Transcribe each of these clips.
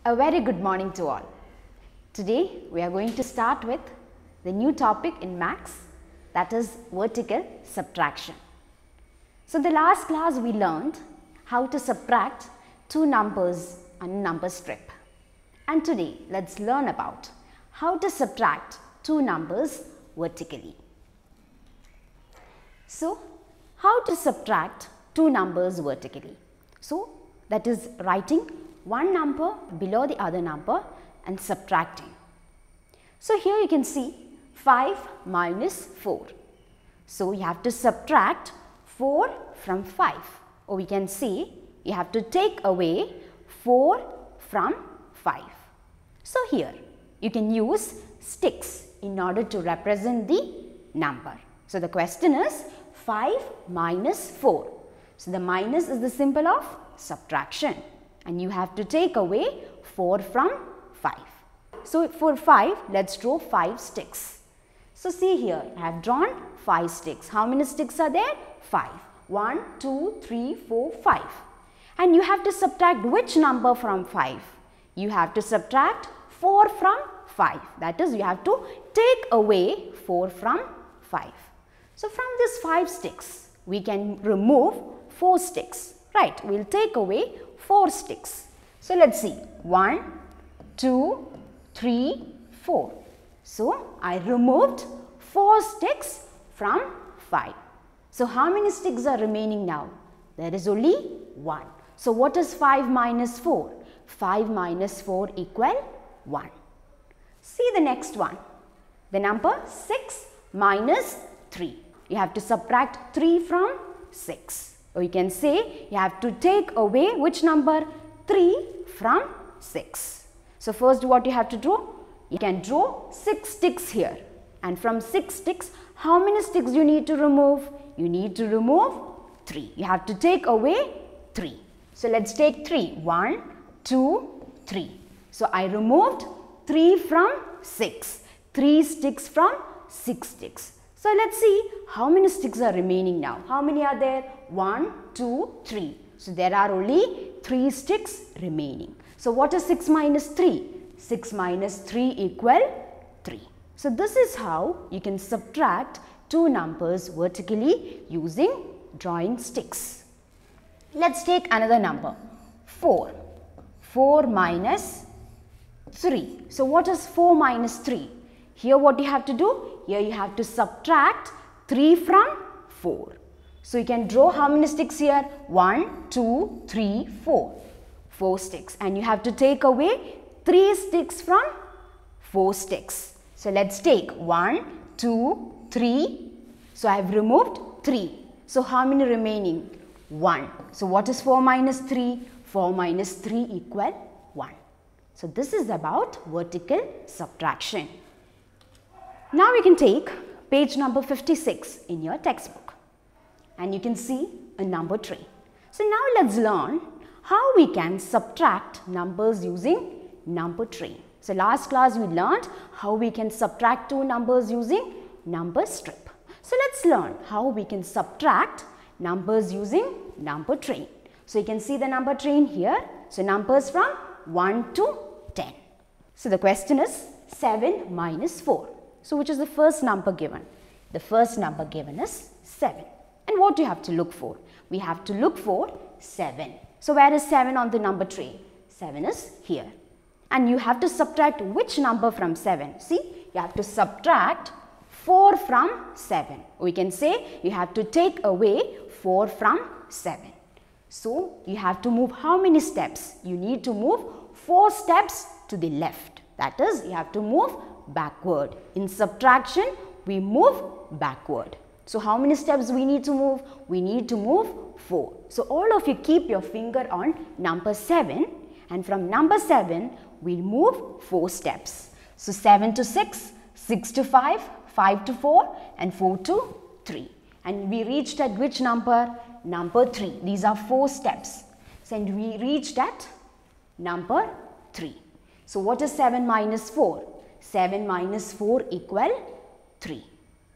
A very good morning to all. Today we are going to start with the new topic in maths, that is vertical subtraction. So the last class we learned how to subtract two numbers on a number strip. And today let's learn about how to subtract two numbers vertically. So how to subtract two numbers vertically? So that is writing one number below the other number and subtracting. So here you can see 5 minus 4. So you have to subtract 4 from 5, or we can say you have to take away 4 from 5. So here you can use sticks in order to represent the number. So the question is 5 minus 4. So the minus is the symbol of subtraction, and you have to take away 4 from 5. So for 5, let's draw 5 sticks. So see here, I have drawn 5 sticks. How many sticks are there? 5. 1, 2, 3, 4, 5. And you have to subtract which number from 5? You have to subtract 4 from 5. That is, you have to take away 4 from 5. So from these 5 sticks, we can remove 4 sticks. Right, we will take away 4 sticks. So let's see, 1, 2, 3, 4. So I removed 4 sticks from 5. So how many sticks are remaining now? There is only 1. So what is 5 minus 4? 5 minus 4 equal 1. See the next one. The number 6 minus 3. You have to subtract 3 from 6. Or you can say you have to take away which number? 3 from 6. So first what you have to draw? You can draw 6 sticks here. And from 6 sticks, how many sticks you need to remove? You need to remove 3. You have to take away 3. So let's take 3. 1, 2, 3. So I removed 3 from 6. 3 sticks from 6 sticks. So let's see how many sticks are remaining now. How many are there? 1, 2, 3. So there are only 3 sticks remaining. So what is 6 minus 3? 6 minus 3 equal 3. So this is how you can subtract two numbers vertically using drawing sticks. Let's take another number, 4. 4 minus 3. So what is 4 minus 3? Here what you have to do? Here you have to subtract 3 from 4. So you can draw how many sticks here? 1, 2, 3, 4. 4 sticks. And you have to take away 3 sticks from 4 sticks. So let's take 1, 2, 3. So I have removed 3. So how many remaining? 1. So what is 4 minus 3? 4 minus 3 equal 1. So this is about vertical subtraction. Now we can take page number 56 in your textbook, and you can see a number train. So now let's learn how we can subtract numbers using number train. So last class we learned how we can subtract two numbers using number strip. So let's learn how we can subtract numbers using number train. So you can see the number train here. So numbers from 1 to 10. So the question is 7 minus 4. So which is the first number given? The first number given is 7. And what do you have to look for? We have to look for 7. So where is 7 on the number train? 7 is here. And you have to subtract which number from 7? See, you have to subtract 4 from 7. We can say you have to take away 4 from 7. So you have to move how many steps? You need to move 4 steps to the left. That is, you have to move backward. In subtraction, we move backward. So how many steps we need to move? We need to move 4. So all of you keep your finger on number 7, and from number 7, we move 4 steps. So 7 to 6, 6 to 5, 5 to 4, and 4 to 3. And we reached at which number? Number 3. These are 4 steps. So and we reached at number 3. So what is 7 minus 4? 7 minus 4 equal 3.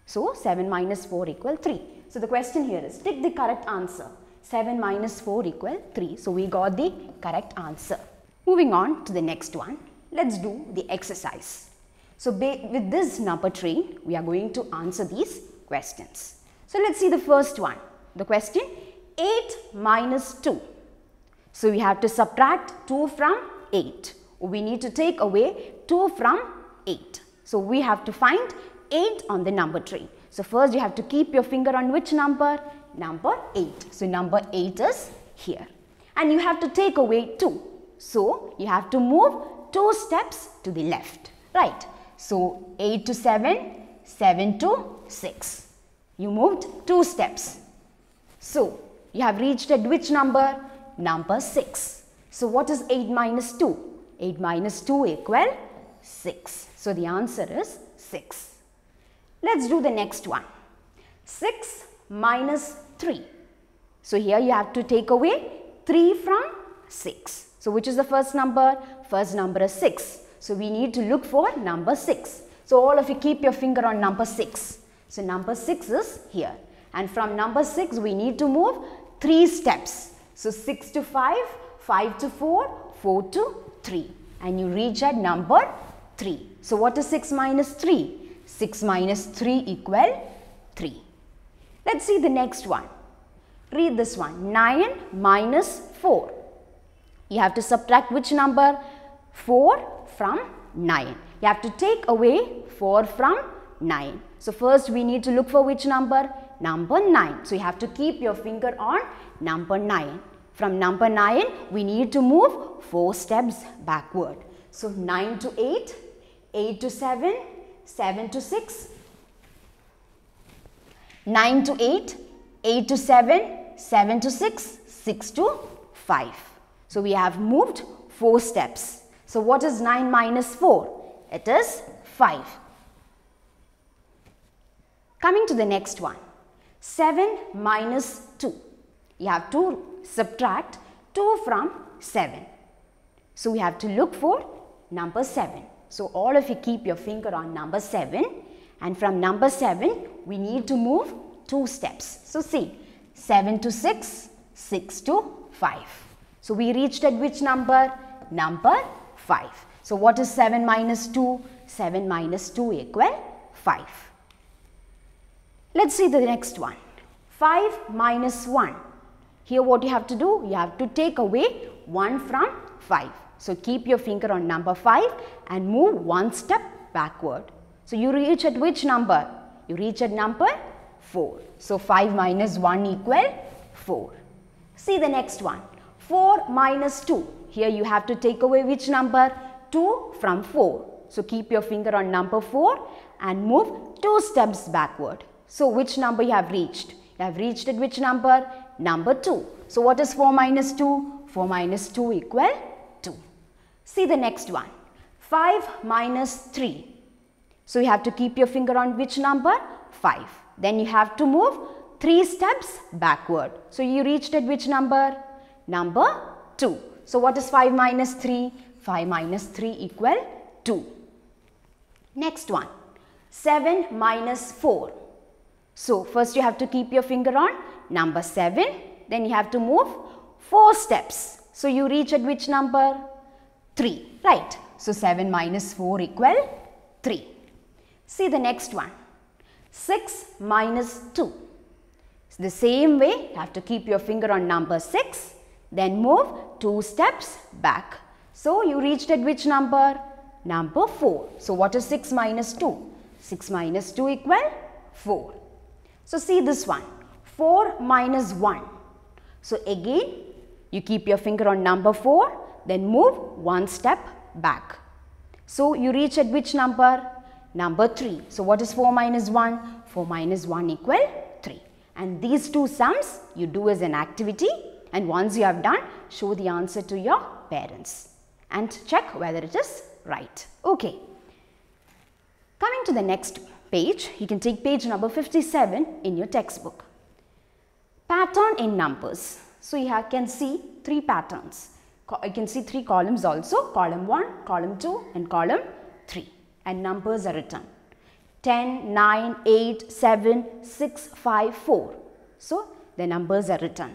So 7 minus 4 equal 3. So the question here is, take the correct answer. 7 minus 4 equal 3. So we got the correct answer. Moving on to the next one, let's do the exercise. So with this number tree, we are going to answer these questions. So let's see the first one. The question, 8 minus 2. So we have to subtract 2 from 8. We need to take away 2 from 8. So we have to find 8 on the number tree. So first you have to keep your finger on which number? Number 8. So number 8 is here. And you have to take away 2. So you have to move 2 steps to the left. Right. So 8 to 7, 7 to 6. You moved 2 steps. So you have reached at which number? Number 6. So what is 8 minus 2? 8 minus 2 equal 6. So the answer is 6. Let's do the next one. 6 minus 3. So here you have to take away 3 from 6. So which is the first number? First number is 6. So we need to look for number 6. So all of you keep your finger on number 6. So number 6 is here. And from number 6 we need to move 3 steps. So 6 to 5, 5 to 4, 4 to 3. And you reach at number 3. So what is 6 minus 3? 6 minus 3 equal 3. Let's see the next one. Read this one. 9 minus 4. You have to subtract which number? 4 from 9. You have to take away 4 from 9. So first we need to look for which number? Number 9. So you have to keep your finger on number 9. From number 9 we need to move 4 steps backward. So 9 to 8, 8 to 7, 7 to 6, 9 to 8, 8 to 7, 7 to 6, 6 to 5. So we have moved 4 steps. So what is 9 minus 4? It is 5. Coming to the next one. 7 minus 2. You have to subtract 2 from 7. So we have to look for number 7. So all of you keep your finger on number 7. And from number 7, we need to move 2 steps. So see, 7 to 6, 6 to 5. So we reached at which number? Number 5. So what is 7 minus 2? 7 minus 2 equal 5. Let's see the next one. 5 minus 1. Here what you have to do? You have to take away 1 from 5. So keep your finger on number 5 and move 1 step backward. So you reach at which number? You reach at number 4. So 5 minus 1 equal 4. See the next one. 4 minus 2. Here you have to take away which number? 2 from 4. So keep your finger on number 4 and move 2 steps backward. So which number you have reached? You have reached at which number? Number 2. So what is 4 minus 2? 4 minus 2 equal 2. See the next one. 5 minus 3. So you have to keep your finger on which number? 5. Then you have to move 3 steps backward. So you reached at which number? Number 2. So what is 5 minus 3? 5 minus 3 equal 2. Next one. 7 minus 4. So first you have to keep your finger on number 7. Then you have to move 4 steps. So you reach at which number? 3. Right. So 7 minus 4 equal 3. See the next one. 6 minus 2. So the same way you have to keep your finger on number 6. Then move 2 steps back. So you reached at which number? Number 4. So what is 6 minus 2? 6 minus 2 equal 4. So see this one. 4 minus 1. So again you keep your finger on number 4. Then move 1 step back. So you reach at which number? Number 3. So what is 4 minus 1? 4 minus 1 equal 3. And these 2 sums you do as an activity. And once you have done, show the answer to your parents. And check whether it is right. Okay. Coming to the next page, you can take page number 57 in your textbook. Pattern in numbers. So you can see 3 patterns. You can see 3 columns also, column 1, column 2 and column 3. And numbers are written. 10, 9, 8, 7, 6, 5, 4. So the numbers are written.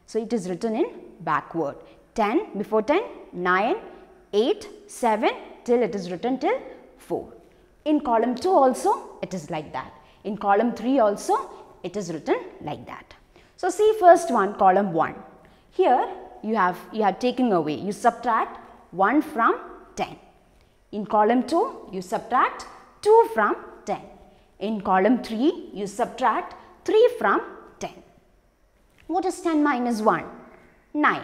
So it is written in backward. 10 before 10, 9, 8, 7 till it is written till 4. In column 2 also it is like that. In column 3 also it is written like that. So see first one, column 1. Here you have taken away, you subtract 1 from 10. In column 2 you subtract 2 from 10. In column 3 you subtract 3 from 10. What is 10 minus 1? 9.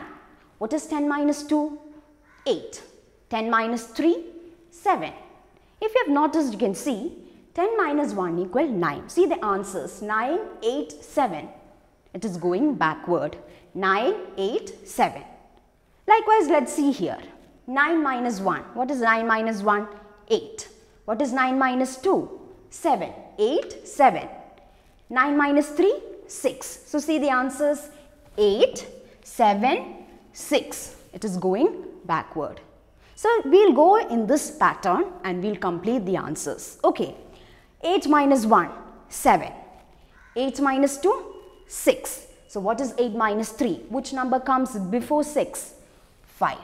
What is 10 minus 2? 8. 10 minus 3? 7. If you have noticed, you can see 10 minus 1 equal 9. See the answers, 9, 8, 7. It is going backward. 9, 8, 7. Likewise, let's see here. 9 minus 1. What is 9 minus 1? 8. What is 9 minus 2? 7. 8, 7. 9 minus 3? 6. So see the answers, 8, 7, 6. It is going backward. So we'll go in this pattern and we'll complete the answers. Okay. 8 minus 1, 7. 8 minus 2, 6. So what is 8 minus 3? Which number comes before 6? 5.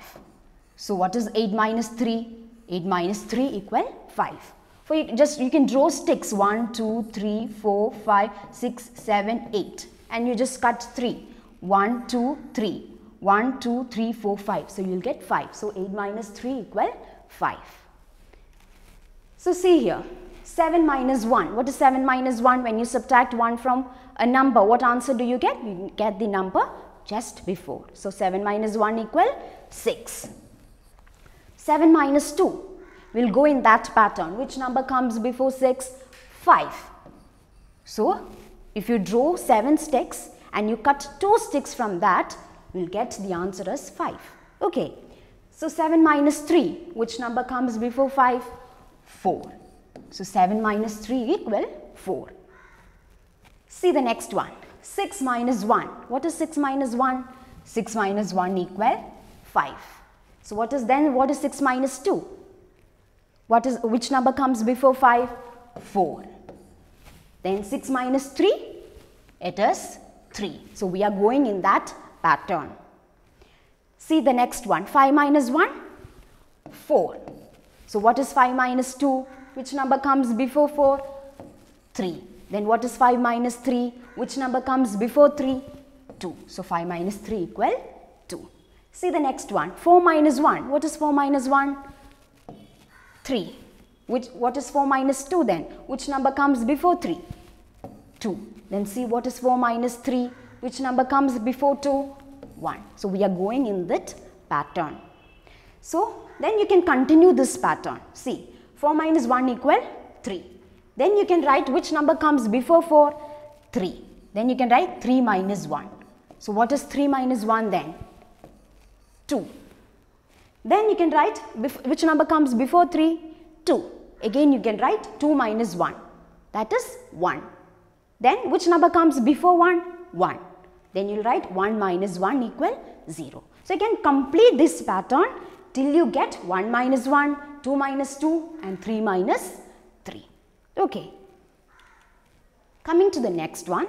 So what is 8 minus 3? 8 minus 3 equal 5. For you can draw sticks 1, 2, 3, 4, 5, 6, 7, 8 and you just cut 3. 1, 2, 3. 1, 2, 3, 4, 5. So you will get 5. So 8 minus 3 equal 5. So see here, 7 minus 1. What is 7 minus 1? When you subtract 1 from a number, what answer do you get? You get the number just before. So 7 minus 1 equal 6. 7 minus 2. We'll go in that pattern. Which number comes before 6? 5. So if you draw 7 sticks and you cut 2 sticks from that, we'll get the answer as 5. Okay. So 7 minus 3. Which number comes before 5? 4. So 7 minus 3 equal 4. See the next one. 6 minus 1. What is 6 minus 1? 6 minus 1 equal 5. So what is 6 minus 2? Which number comes before 5? 4. Then 6 minus 3? It is 3. So we are going in that pattern. See the next one. 5 minus 1? 4. So what is 5 minus 2? Which number comes before 4? 3. Then what is 5 minus 3? Which number comes before 3? 2. So 5 minus 3 equal 2. See the next one. 4 minus 1. What is 4 minus 1? 3. What is 4 minus 2 then? Which number comes before 3? 2. Then see what is 4 minus 3? Which number comes before 2? 1. So we are going in that pattern. So then you can continue this pattern. See, 4 minus 1 equal 3. Then you can write which number comes before 4? 3. Then you can write 3 minus 1. So what is 3 minus 1 then? 2. Then you can write which number comes before 3? 2. Again you can write 2 minus 1. That is 1. Then which number comes before 1? 1. Then you will write 1 minus 1 equal 0. So you can complete this pattern till you get 1 minus 1, 2 minus 2 and 3 minus 3. Okay. Coming to the next one,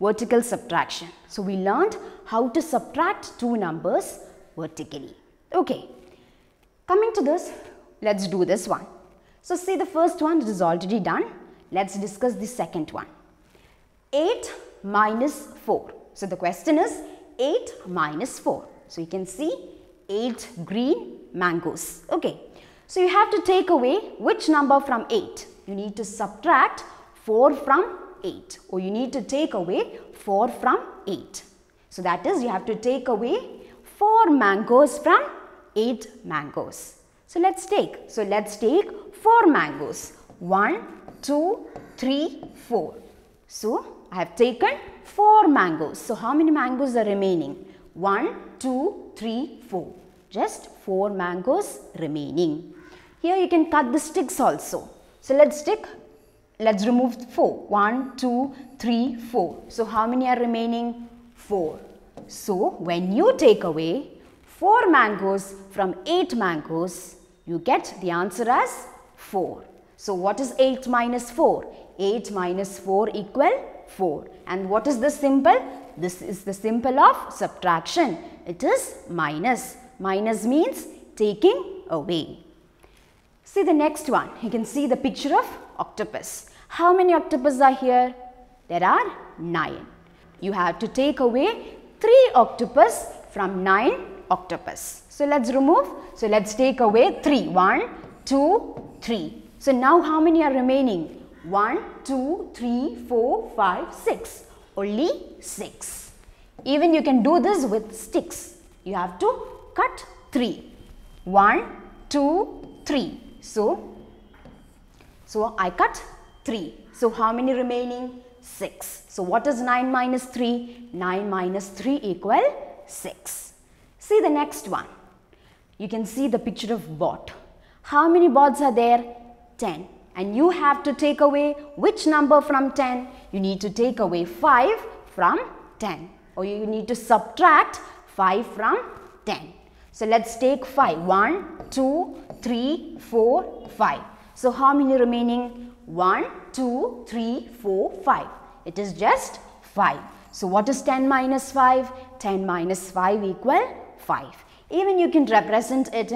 vertical subtraction. So we learned how to subtract two numbers vertically. Okay. Coming to this, let's do this one. So see the first one, it is already done. Let's discuss the second one. 8 minus 4. So the question is 8 minus 4. So you can see 8 green mangoes. Okay. So you have to take away which number from 8? You need to subtract 4 from 8, or you need to take away 4 from 8. So that is, you have to take away 4 mangoes from 8 mangoes. So let's take 4 mangoes. 1, 2, 3, 4. So I have taken 4 mangoes. So how many mangoes are remaining? 1, 2, 3, 4. Just 4 mangoes remaining. Here you can cut the sticks also. So let's remove 4. 1, 2, 3, 4. So how many are remaining? 4. So when you take away 4 mangoes from 8 mangoes, you get the answer as 4. So what is 8 minus 4? 8 minus 4 equal 4. And what is the symbol? This is the symbol of subtraction. It is minus. Minus means taking away. See the next one. You can see the picture of octopus. How many octopus are here? There are 9. You have to take away 3 octopus from 9 octopus. So let's remove. So let's take away 3. 1, 2, 3. So now how many are remaining? 1, 2, 3, 4, 5, 6. Only 6. Even you can do this with sticks. You have to cut 3. 1, 2, 3. So I cut 3. So how many remaining? 6. So what is 9 minus 3? 9 minus 3 equal 6. See the next one. You can see the picture of board. How many boards are there? 10. And you have to take away which number from 10? You need to take away 5 from 10. Or you need to subtract 5 from 10. So let's take 5. 1, 2, 3, 4, 5. So how many remaining? 1, 2, 3, 4, 5. It is just 5. So what is 10 minus 5? 10 minus 5 equal 5. Even you can represent it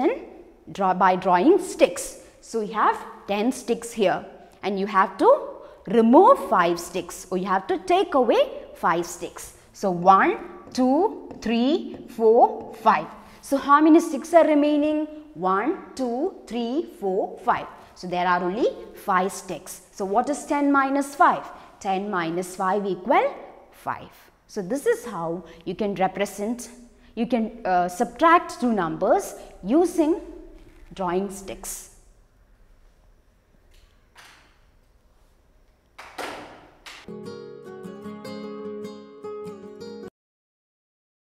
by drawing sticks. So you have 10 sticks here and you have to remove 5 sticks or you have to take away 5 sticks. So 1, 2, 3, 4, 5. So how many sticks are remaining? 1, 2, 3, 4, 5. So there are only 5 sticks. So what is 10 minus 5? 10 minus 5 equal 5. So this is how you can represent, you can subtract two numbers using drawing sticks.